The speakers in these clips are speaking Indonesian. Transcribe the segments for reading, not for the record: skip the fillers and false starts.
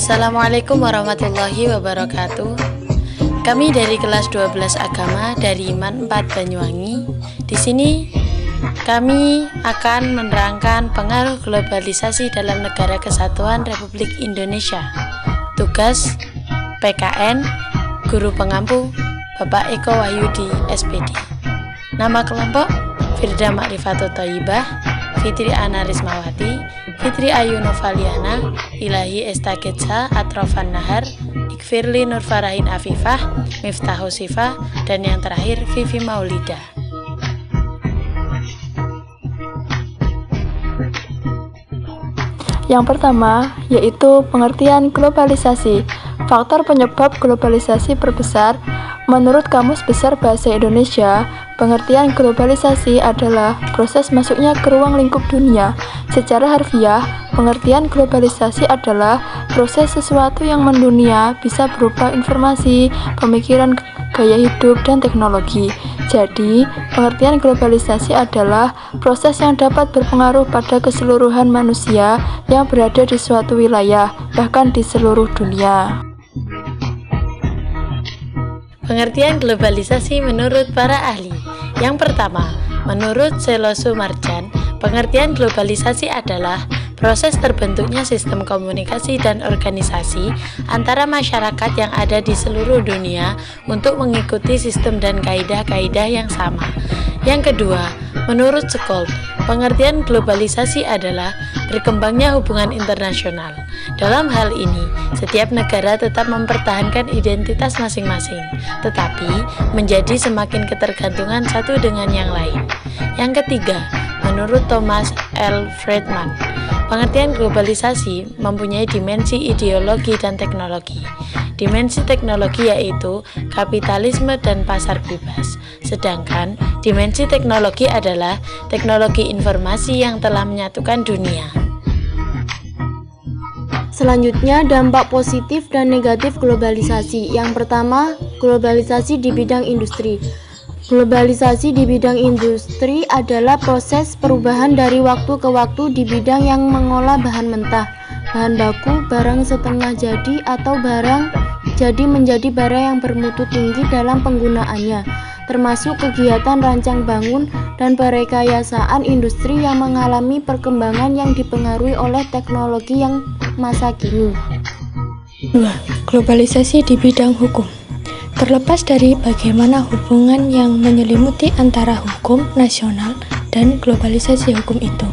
Assalamualaikum warahmatullahi wabarakatuh. Kami dari kelas 12 Agama dari IMAN 4 Banyuwangi. Di sini kami akan menerangkan pengaruh globalisasi dalam Negara Kesatuan Republik Indonesia. Tugas PKN Guru Pengampu Bapak Eko Wahyudi SPD. Nama kelompok Firda Makrifatul Thayyibah, Fitri Ana Rismawati, Fitri Ayu Novaliana, Ilahi Estagetsa Atrofan Nahar, Ikfirli Nurfarahin Afifah, Miftah Husifah, dan yang terakhir Vivi Maulida. Yang pertama yaitu pengertian globalisasi. Faktor penyebab globalisasi berbesar. Menurut Kamus Besar Bahasa Indonesia, pengertian globalisasi adalah proses masuknya ke ruang lingkup dunia. Secara harfiah, pengertian globalisasi adalah proses sesuatu yang mendunia, bisa berupa informasi, pemikiran, gaya hidup, dan teknologi. Jadi, pengertian globalisasi adalah proses yang dapat berpengaruh pada keseluruhan manusia yang berada di suatu wilayah, bahkan di seluruh dunia. Pengertian globalisasi menurut para ahli. Yang pertama, menurut Selosu Marjan, pengertian globalisasi adalah proses terbentuknya sistem komunikasi dan organisasi antara masyarakat yang ada di seluruh dunia untuk mengikuti sistem dan kaidah-kaidah yang sama. Yang kedua, menurut Scholz, pengertian globalisasi adalah berkembangnya hubungan internasional. Dalam hal ini, setiap negara tetap mempertahankan identitas masing-masing, tetapi menjadi semakin ketergantungan satu dengan yang lain. Yang ketiga, menurut Thomas L. Friedman, pengertian globalisasi mempunyai dimensi ideologi dan teknologi. Dimensi teknologi yaitu kapitalisme dan pasar bebas, sedangkan dimensi teknologi adalah teknologi informasi yang telah menyatukan dunia. Selanjutnya, dampak positif dan negatif globalisasi. Yang pertama, globalisasi di bidang industri. Globalisasi di bidang industri adalah proses perubahan dari waktu ke waktu di bidang yang mengolah bahan mentah, bahan baku, barang setengah jadi atau barang jadi menjadi barang yang bermutu tinggi dalam penggunaannya, termasuk kegiatan rancang bangun dan perekayasaan industri yang mengalami perkembangan yang dipengaruhi oleh teknologi yang masa kini. 2. Globalisasi di bidang hukum. Terlepas dari bagaimana hubungan yang menyelimuti antara hukum nasional dan globalisasi hukum itu,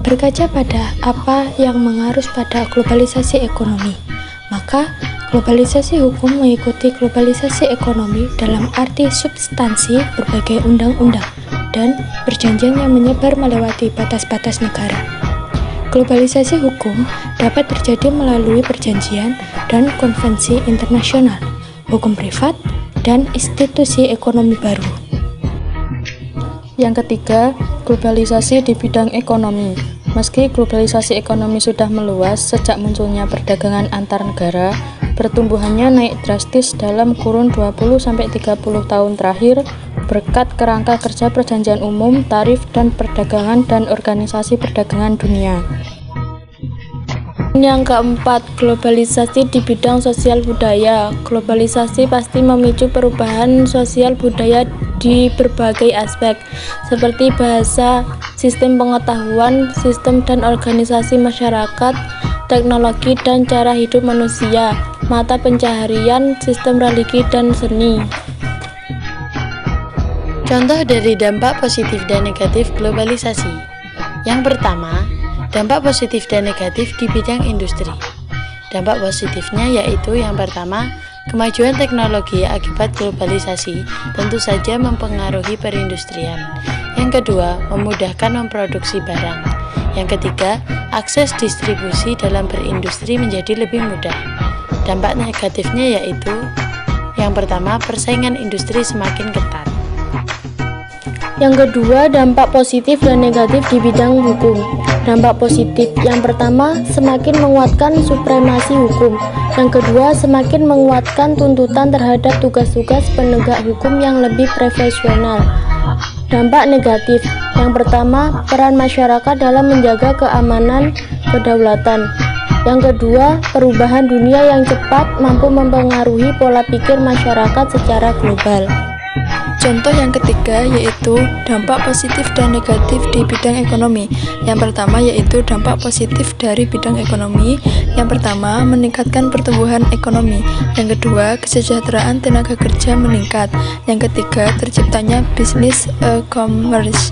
berkaca pada apa yang mengarus pada globalisasi ekonomi, maka globalisasi hukum mengikuti globalisasi ekonomi dalam arti substansi berbagai undang-undang dan perjanjian yang menyebar melewati batas-batas negara. Globalisasi hukum dapat terjadi melalui perjanjian dan konvensi internasional, hukum privat, dan institusi ekonomi baru. Yang ketiga, globalisasi di bidang ekonomi. Meski globalisasi ekonomi sudah meluas sejak munculnya perdagangan antar negara, pertumbuhannya naik drastis dalam kurun 20-30 tahun terakhir berkat kerangka kerja perjanjian umum, tarif, dan perdagangan dan organisasi perdagangan dunia. Yang keempat, globalisasi di bidang sosial budaya. Globalisasi pasti memicu perubahan sosial budaya di berbagai aspek, seperti bahasa, sistem pengetahuan, sistem dan organisasi masyarakat, teknologi dan cara hidup manusia, mata pencaharian, sistem religi dan seni. Contoh dari dampak positif dan negatif globalisasi. Yang pertama, dampak positif dan negatif di bidang industri. Dampak positifnya yaitu yang pertama, kemajuan teknologi akibat globalisasi tentu saja mempengaruhi perindustrian. Yang kedua, memudahkan memproduksi barang. Yang ketiga, akses distribusi dalam berindustri menjadi lebih mudah. Dampak negatifnya yaitu yang pertama, persaingan industri semakin ketat. Yang kedua, dampak positif dan negatif di bidang hukum. Dampak positif yang pertama, semakin menguatkan supremasi hukum. Yang kedua, semakin menguatkan tuntutan terhadap tugas-tugas penegak hukum yang lebih profesional. Dampak negatif yang pertama, peran masyarakat dalam menjaga keamanan kedaulatan. Yang kedua, perubahan dunia yang cepat mampu mempengaruhi pola pikir masyarakat secara global. Contoh yang ketiga yaitu dampak positif dan negatif di bidang ekonomi. Yang pertama yaitu dampak positif dari bidang ekonomi. Yang pertama, meningkatkan pertumbuhan ekonomi. Yang kedua, kesejahteraan tenaga kerja meningkat. Yang ketiga, terciptanya bisnis e-commerce.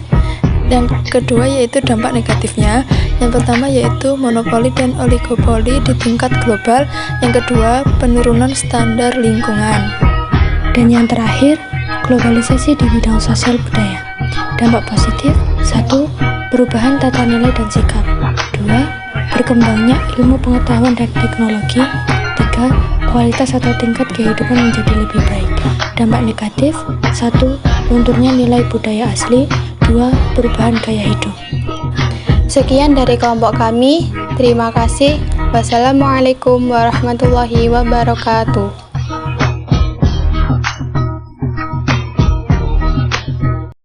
Yang kedua yaitu dampak negatifnya. Yang pertama yaitu monopoli dan oligopoli di tingkat global. Yang kedua, penurunan standar lingkungan. Dan yang terakhir, globalisasi di bidang sosial budaya. Dampak positif: 1. Perubahan tata nilai dan sikap. 2. Berkembangnya ilmu pengetahuan dan teknologi. 3. Kualitas atau tingkat kehidupan menjadi lebih baik. Dampak negatif: 1. Lunturnya nilai budaya asli. 2. Perubahan gaya hidup. Sekian dari kelompok kami. Terima kasih. Wassalamualaikum warahmatullahi wabarakatuh.